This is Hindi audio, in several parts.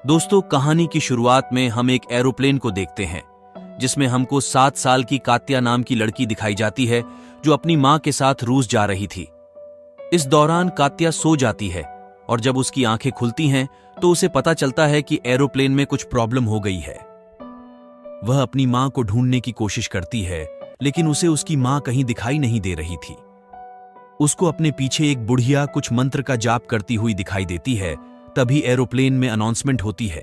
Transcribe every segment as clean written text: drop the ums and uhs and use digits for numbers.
दोस्तों, कहानी की शुरुआत में हम एक एरोप्लेन को देखते हैं जिसमें हमको 7 साल की कात्या नाम की लड़की दिखाई जाती है जो अपनी मां के साथ रूस जा रही थी। इस दौरान कात्या सो जाती है और जब उसकी आंखें खुलती हैं तो उसे पता चलता है कि एरोप्लेन में कुछ प्रॉब्लम हो गई है। वह अपनी मां को ढूंढने की कोशिश करती है, लेकिन उसे उसकी मां कहीं दिखाई नहीं दे रही थी। उसको अपने पीछे एक बुढ़िया कुछ मंत्र का जाप करती हुई दिखाई देती है। तभी एरोप्लेन में अनाउंसमेंट होती है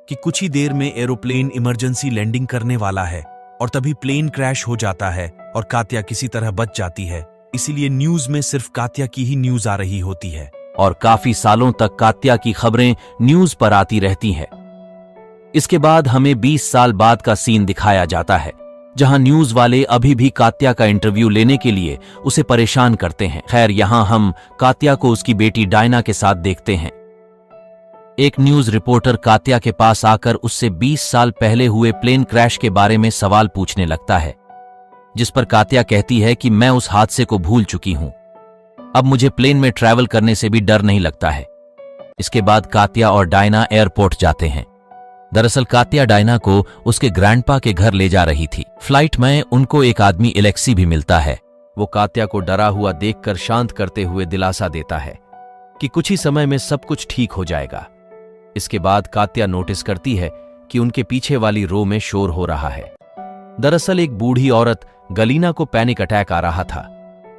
कि कुछ ही देर में एरोप्लेन इमरजेंसी लैंडिंग करने वाला है, और तभी प्लेन क्रैश हो जाता है और कात्या किसी तरह बच जाती है। इसीलिए न्यूज में सिर्फ कात्या की ही न्यूज आ रही होती है और काफी सालों तक कात्या की खबरें न्यूज पर आती रहती हैं। इसके बाद हमें 20 साल बाद का सीन दिखाया जाता है जहां न्यूज वाले अभी भी कात्या का इंटरव्यू लेने के लिए उसे परेशान करते हैं। खैर, यहां हम कात्या को उसकी बेटी डायना के साथ देखते हैं। एक न्यूज रिपोर्टर कात्या के पास आकर उससे 20 साल पहले हुए प्लेन क्रैश के बारे में सवाल पूछने लगता है, जिस पर कात्या कहती है कि मैं उस हादसे को भूल चुकी हूं, अब मुझे प्लेन में ट्रैवल करने से भी डर नहीं लगता है। इसके बाद कात्या और डायना एयरपोर्ट जाते हैं। दरअसल कात्या डायना को उसके ग्रैंडपा के घर ले जा रही थी। फ्लाइट में उनको एक आदमी एलेक्सी भी मिलता है। वो कात्या को डरा हुआ देखकर शांत करते हुए दिलासा देता है कि कुछ ही समय में सब कुछ ठीक हो जाएगा। इसके बाद कात्या नोटिस करती है कि उनके पीछे वाली रो में शोर हो रहा है। दरअसल एक बूढ़ी औरत गलीना को पैनिक अटैक आ रहा था।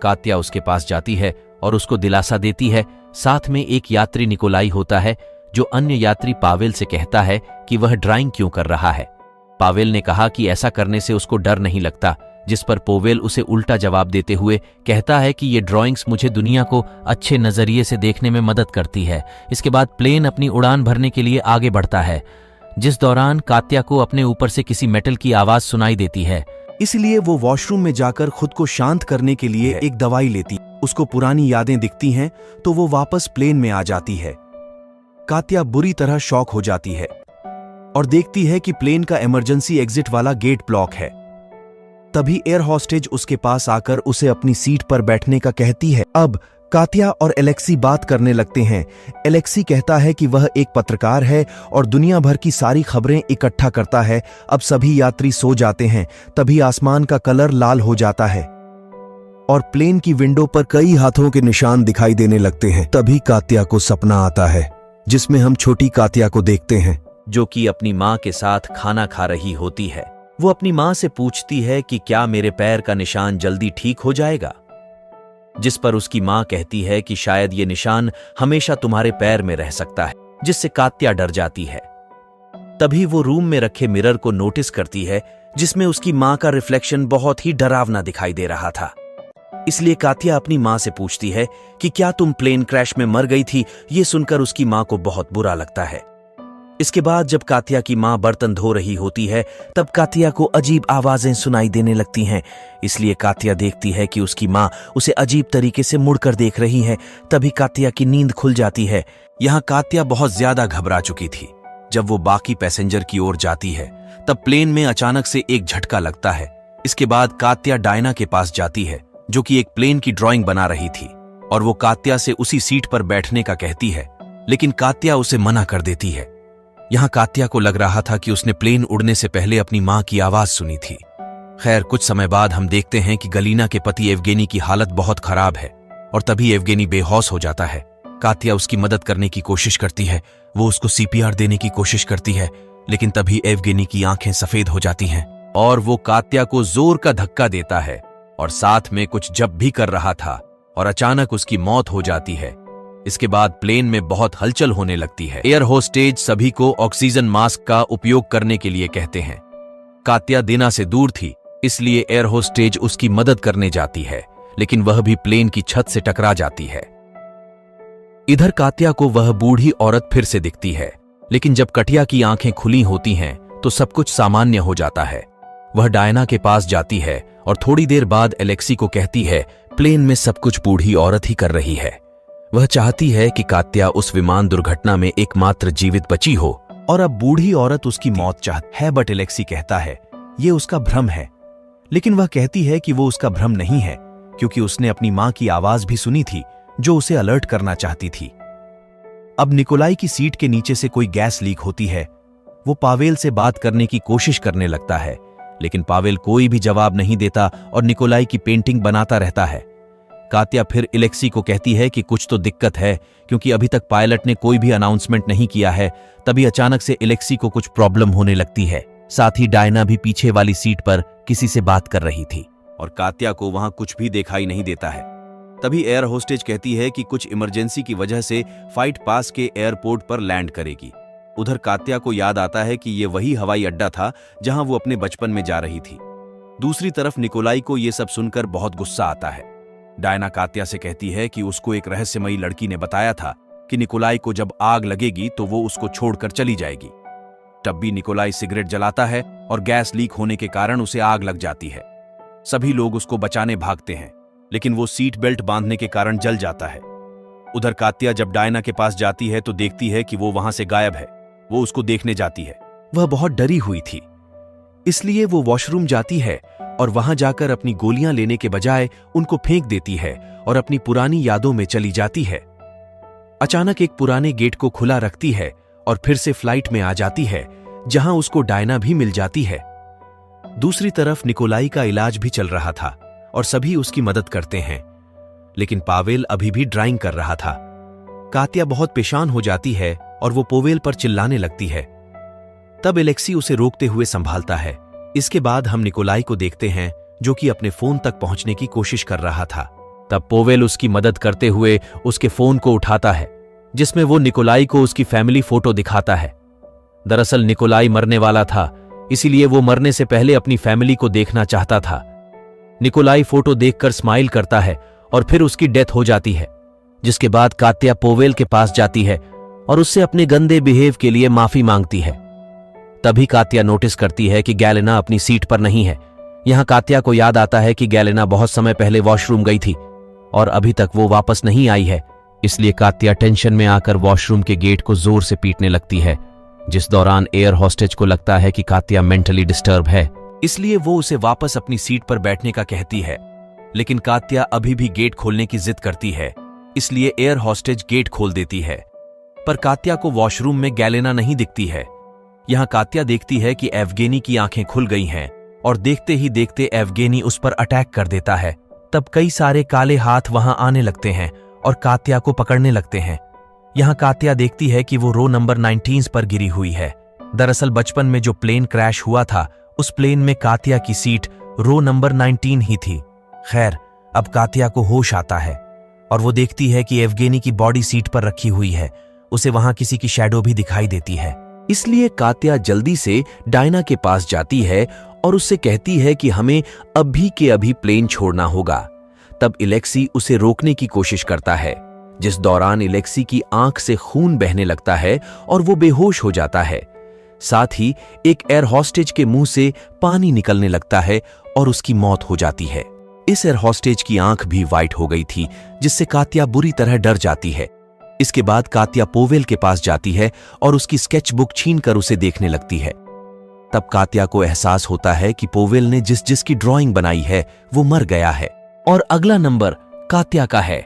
कात्या उसके पास जाती है और उसको दिलासा देती है। साथ में एक यात्री निकोलाई होता है जो अन्य यात्री पावेल से कहता है कि वह ड्राइंग क्यों कर रहा है। पावेल ने कहा कि ऐसा करने से उसको डर नहीं लगता, जिस पर पोवेल उसे उल्टा जवाब देते हुए कहता है कि ये ड्राइंग्स मुझे दुनिया को अच्छे नजरिए से देखने में मदद करती है। इसके बाद प्लेन अपनी उड़ान भरने के लिए आगे बढ़ता है, जिस दौरान कात्या को अपने ऊपर से किसी मेटल की आवाज सुनाई देती है। इसलिए वो वॉशरूम में जाकर खुद को शांत करने के लिए एक दवाई लेती। उसको पुरानी यादें दिखती हैं तो वो वापस प्लेन में आ जाती है। कात्या बुरी तरह शॉक हो जाती है और देखती है कि प्लेन का इमरजेंसी एग्जिट वाला गेट ब्लॉक है। तभी एयर हॉस्टेज उसके पास आकर उसे अपनी सीट पर बैठने का कहती है। अब कात्या और एलेक्सी बात करने लगते हैं। एलेक्सी कहता है कि वह एक पत्रकार है और दुनिया भर की सारी खबरें इकट्ठा करता है। अब सभी यात्री सो जाते हैं। तभी आसमान का कलर लाल हो जाता है और प्लेन की विंडो पर कई हाथों के निशान दिखाई देने लगते हैं। तभी कात्या को सपना आता है जिसमें हम छोटी कात्या को देखते हैं जो कि अपनी मां के साथ खाना खा रही होती है। वो अपनी मां से पूछती है कि क्या मेरे पैर का निशान जल्दी ठीक हो जाएगा, जिस पर उसकी मां कहती है कि शायद ये निशान हमेशा तुम्हारे पैर में रह सकता है, जिससे कात्या डर जाती है। तभी वो रूम में रखे मिरर को नोटिस करती है जिसमें उसकी मां का रिफ्लेक्शन बहुत ही डरावना दिखाई दे रहा था। इसलिए कात्या अपनी मां से पूछती है कि क्या तुम प्लेन क्रैश में मर गई थी। ये सुनकर उसकी मां को बहुत बुरा लगता है। इसके बाद जब कात्या की मां बर्तन धो रही होती है तब कात्या को अजीब आवाजें सुनाई देने लगती हैं। इसलिए कात्या देखती है कि उसकी मां उसे अजीब तरीके से मुड़कर देख रही है। तभी कात्या की नींद खुल जाती है। यहां कात्या बहुत ज्यादा घबरा चुकी थी। जब वो बाकी पैसेंजर की ओर जाती है तब प्लेन में अचानक से एक झटका लगता है। इसके बाद कात्या डायना के पास जाती है जो कि एक प्लेन की ड्राइंग बना रही थी और वो कात्या से उसी सीट पर बैठने का कहती है, लेकिन कात्या उसे मना कर देती है। यहां कात्या को लग रहा था कि उसने प्लेन उड़ने से पहले अपनी मां की आवाज सुनी थी। खैर, कुछ समय बाद हम देखते हैं कि गलीना के पति एवगेनी की हालत बहुत खराब है और तभी एवगेनी बेहोश हो जाता है। कात्या उसकी मदद करने की कोशिश करती है। वो उसको सीपीआर देने की कोशिश करती है, लेकिन तभी एवगेनी की आंखें सफेद हो जाती हैं और वो कात्या को जोर का धक्का देता है और साथ में कुछ जप भी कर रहा था और अचानक उसकी मौत हो जाती है। इसके बाद प्लेन में बहुत हलचल होने लगती है। एयर होस्टेज सभी को ऑक्सीजन मास्क का उपयोग करने के लिए कहते हैं। कात्या देना से दूर थी, इसलिए एयर होस्टेज उसकी मदद करने जाती है, लेकिन वह भी प्लेन की छत से टकरा जाती है। इधर कात्या को वह बूढ़ी औरत फिर से दिखती है, लेकिन जब कटिया की आंखें खुली होती हैं तो सब कुछ सामान्य हो जाता है। वह डायना के पास जाती है और थोड़ी देर बाद एलेक्सी को कहती है प्लेन में सब कुछ बूढ़ी औरत ही कर रही है। वह चाहती है कि कात्या उस विमान दुर्घटना में एकमात्र जीवित बची हो और अब बूढ़ी औरत उसकी मौत चाहती है। बट एलेक्सी कहता है ये उसका भ्रम है, लेकिन वह कहती है कि वो उसका भ्रम नहीं है क्योंकि उसने अपनी मां की आवाज भी सुनी थी जो उसे अलर्ट करना चाहती थी। अब निकोलाई की सीट के नीचे से कोई गैस लीक होती है। वो पावेल से बात करने की कोशिश करने लगता है, लेकिन पावेल कोई भी जवाब नहीं देता और निकोलाई की पेंटिंग बनाता रहता है। कात्या फिर एलेक्सी को कहती है कि कुछ तो दिक्कत है, क्योंकि अभी तक पायलट ने कोई भी अनाउंसमेंट नहीं किया है। तभी अचानक से एलेक्सी को कुछ प्रॉब्लम होने लगती है। साथ ही डायना भी पीछे वाली सीट पर किसी से बात कर रही थी और कात्या को वहां कुछ भी दिखाई नहीं देता है। तभी एयर होस्टेज कहती है कि कुछ इमरजेंसी की वजह से फ्लाइट पास के एयरपोर्ट पर लैंड करेगी। उधर कात्या को याद आता है कि ये वही हवाई अड्डा था जहां वो अपने बचपन में जा रही थी। दूसरी तरफ निकोलाई को ये सब सुनकर बहुत गुस्सा आता है। डायना कात्या से कहती है कि उसको एक रहस्यमयी लड़की ने बताया था कि निकोलाई को जब आग लगेगी तो वो उसको छोड़कर चली जाएगी। तब भी निकोलाई सिगरेट जलाता है और गैस लीक होने के कारण उसे आग लग जाती है। सभी लोग उसको बचाने भागते हैं, लेकिन वो सीट बेल्ट बांधने के कारण जल जाता है। उधर कात्या जब डायना के पास जाती है तो देखती है कि वो वहां से गायब है। वो उसको देखने जाती है। वह बहुत डरी हुई थी, इसलिए वो वॉशरूम जाती है और वहां जाकर अपनी गोलियां लेने के बजाय उनको फेंक देती है और अपनी पुरानी यादों में चली जाती है। अचानक एक पुराने गेट को खुला रखती है और फिर से फ्लाइट में आ जाती है, जहां उसको डायना भी मिल जाती है। दूसरी तरफ निकोलाई का इलाज भी चल रहा था और सभी उसकी मदद करते हैं, लेकिन पावेल अभी भी ड्राइंग कर रहा था। कात्या बहुत पेशान हो जाती है और वो पोवेल पर चिल्लाने लगती है। तब एलेक्सी उसे रोकते हुए संभालता है। इसके बाद हम निकोलाई को देखते हैं, जो कि अपने फोन तक पहुंचने की कोशिश कर रहा था। तब पोवेल उसकी मदद करते हुए उसके फोन को उठाता है, जिसमें वो निकोलाई को उसकी फैमिली फोटो दिखाता है। दरअसल निकोलाई मरने वाला था, इसीलिए वो मरने से पहले अपनी फैमिली को देखना चाहता था। निकोलाई फोटो देखकर स्माइल करता है और फिर उसकी डेथ हो जाती है, जिसके बाद कात्या पोवेल के पास जाती है और उससे अपने गंदे बिहेव के लिए माफी मांगती है। तभी कात्या नोटिस करती है कि गैलेना अपनी सीट पर नहीं है। यहां कात्या को याद आता है कि गैलेना बहुत समय पहले वॉशरूम गई थी और अभी तक वो वापस नहीं आई है। इसलिए कात्या टेंशन में आकर वॉशरूम के गेट को जोर से पीटने लगती है, जिस दौरान एयर होस्टेज को लगता है कि कात्या मेंटली डिस्टर्ब है, इसलिए वो उसे वापस अपनी सीट पर बैठने का कहती है। लेकिन कात्या अभी भी गेट खोलने की जिद करती है, इसलिए एयर होस्टेज गेट खोल देती है। पर कात्या को वॉशरूम में गैलेना नहीं दिखती है। यहां कात्या देखती है कि एवगेनी की आंखें खुल गई हैं और देखते ही देखते एवगेनी उस पर अटैक कर देता है। तब कई सारे काले हाथ वहां आने लगते हैं और कात्या को पकड़ने लगते हैं। यहां कात्या देखती है कि वो रो नंबर 19 पर गिरी हुई है। दरअसल बचपन में जो प्लेन क्रैश हुआ था, उस प्लेन में कात्या की सीट रो नंबर 19 ही थी। खैर, अब कात्या को होश आता है और वो देखती है कि एवगेनी की बॉडी सीट पर रखी हुई है। उसे वहां किसी की शैडो भी दिखाई देती है। इसलिए कात्या जल्दी से डायना के पास जाती है और उससे कहती है कि हमें अभी के अभी प्लेन छोड़ना होगा। तब एलेक्सी उसे रोकने की कोशिश करता है, जिस दौरान एलेक्सी की आंख से खून बहने लगता है और वो बेहोश हो जाता है। साथ ही एक एयर हॉस्टेज के मुंह से पानी निकलने लगता है और उसकी मौत हो जाती है। इस एयर हॉस्टेज की आंख भी वाइट हो गई थी, जिससे कात्या बुरी तरह डर जाती है। इसके बाद कात्या पोवेल के पास जाती है और उसकी स्केच बुक छीनकर उसे देखने लगती है। तब कात्या को एहसास होता है कि पोवेल ने जिसकी ड्राइंग बनाई है वो मर गया है और अगला नंबर कात्या का है।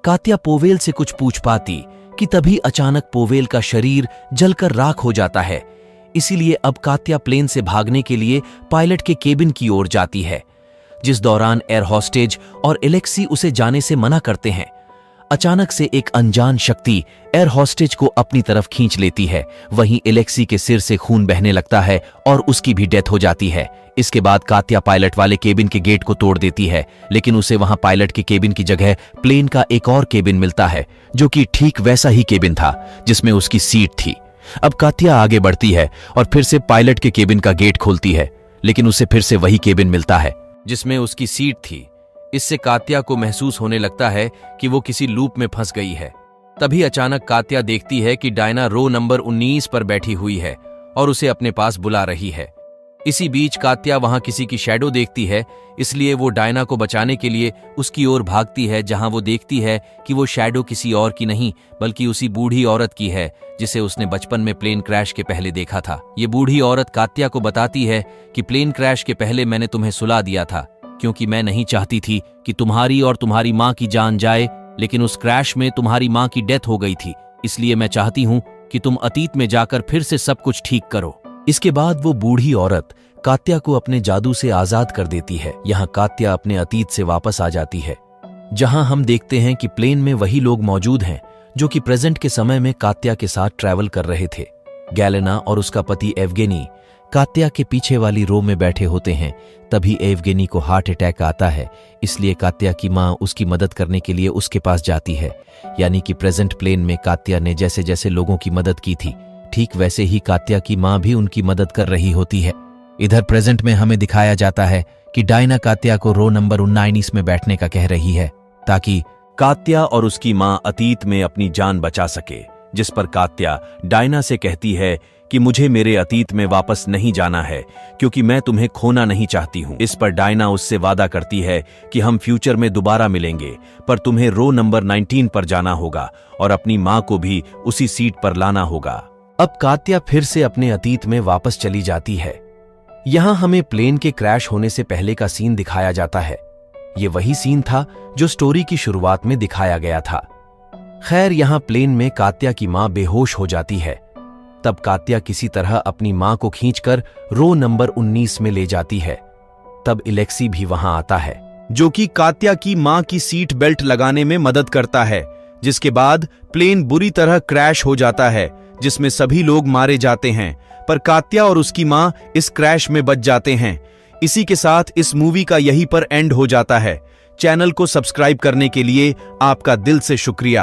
कात्या पोवेल से कुछ पूछ पाती कि तभी अचानक पोवेल का शरीर जलकर राख हो जाता है। इसीलिए अब कात्या प्लेन से भागने के लिए पायलट के केबिन की ओर जाती है, जिस दौरान एयर हॉस्टेज और एलेक्सी उसे जाने से मना करते हैं। अचानक से एक अनजान शक्ति एयर हॉस्टेज को अपनी तरफ खींच लेती है। वहीं एलेक्सी के सिर से खून बहने लगता है और उसकी भी डेथ हो जाती है। इसके बाद कात्या पायलट वाले केबिन के गेट को तोड़ देती है, लेकिन उसे वहां पायलट के केबिन की जगह प्लेन का एक और केबिन मिलता है, जो कि ठीक वैसा ही केबिन था जिसमें उसकी सीट थी। अब कात्या आगे बढ़ती है और फिर से पायलट के केबिन का गेट खोलती है, लेकिन उसे फिर से वही केबिन मिलता है जिसमें उसकी सीट थी। इससे कात्या को महसूस होने लगता है कि वो किसी लूप में फंस गई है। तभी अचानक कात्या देखती है कि डायना रो नंबर 19 पर बैठी हुई है और उसे अपने पास बुला रही है। इसी बीच कात्या वहां किसी की शैडो देखती है, इसलिए वो डायना को बचाने के लिए उसकी ओर भागती है, जहां वो देखती है कि वो शैडो किसी और की नहीं बल्कि उसी बूढ़ी औरत की है जिसे उसने बचपन में प्लेन क्रैश के पहले देखा था। ये बूढ़ी औरत कात्या को बताती है कि प्लेन क्रैश के पहले मैंने तुम्हें सुला दिया था, क्योंकि मैं नहीं चाहती थी कि तुम्हारी और तुम्हारी माँ की जान जाए, लेकिन उस क्रैश में तुम्हारी माँ की डेथ हो गई थी, इसलिए मैं चाहती हूं कि तुम अतीत में जाकर फिर से सब कुछ ठीक करो। इसके बाद वो बूढ़ी औरत कात्या को अपने जादू से आजाद कर देती है। यहाँ कात्या अपने अतीत से वापस आ जाती है, जहां हम देखते हैं कि प्लेन में वही लोग मौजूद हैं जो कि प्रेजेंट के समय में कात्या के साथ ट्रैवल कर रहे थे। गैलेना और उसका पति एवगेनी कात्या के पीछे वाली रो में बैठे होते हैं। तभी एवगेनी को हार्ट अटैक आता है, इसलिए कात्या की मां उसकी मदद करने के लिए उसके पास जाती है। यानी कि प्रेजेंट प्लेन में कात्या ने जैसे जैसे लोगों की मदद की थी, ठीक वैसे ही कात्या की मां भी उनकी मदद कर रही होती है। इधर प्रेजेंट में हमें दिखाया जाता है कि डायना कात्या को रो नंबर 19 में बैठने का कह रही है, ताकि कात्या और उसकी मां अतीत में अपनी जान बचा सके, जिस पर कात्या डायना से कहती है कि मुझे मेरे अतीत में वापस नहीं जाना है क्योंकि मैं तुम्हें खोना नहीं चाहती हूं। इस पर डायना उससे वादा करती है कि हम फ्यूचर में दोबारा मिलेंगे, पर तुम्हें रो नंबर 19 पर जाना होगा और अपनी मां को भी उसी सीट पर लाना होगा। अब कात्या फिर से अपने अतीत में वापस चली जाती है। यहां हमें प्लेन के क्रैश होने से पहले का सीन दिखाया जाता है। ये वही सीन था जो स्टोरी की शुरुआत में दिखाया गया था। खैर, यहां प्लेन में कात्या की मां बेहोश हो जाती है। तब कात्या किसी तरह अपनी मां को खींचकर रो नंबर 19 में ले जाती है। तब इलेक्सी भी वहां आता है, जो कि कात्या की मां की सीट बेल्ट लगाने में मदद करता है, जिसके बाद प्लेन बुरी तरह क्रैश हो जाता है, जिसमें सभी लोग मारे जाते हैं, पर कात्या और उसकी मां इस क्रैश में बच जाते हैं। इसी के साथ इस मूवी का यहीं पर एंड हो जाता है। चैनल को सब्सक्राइब करने के लिए आपका दिल से शुक्रिया।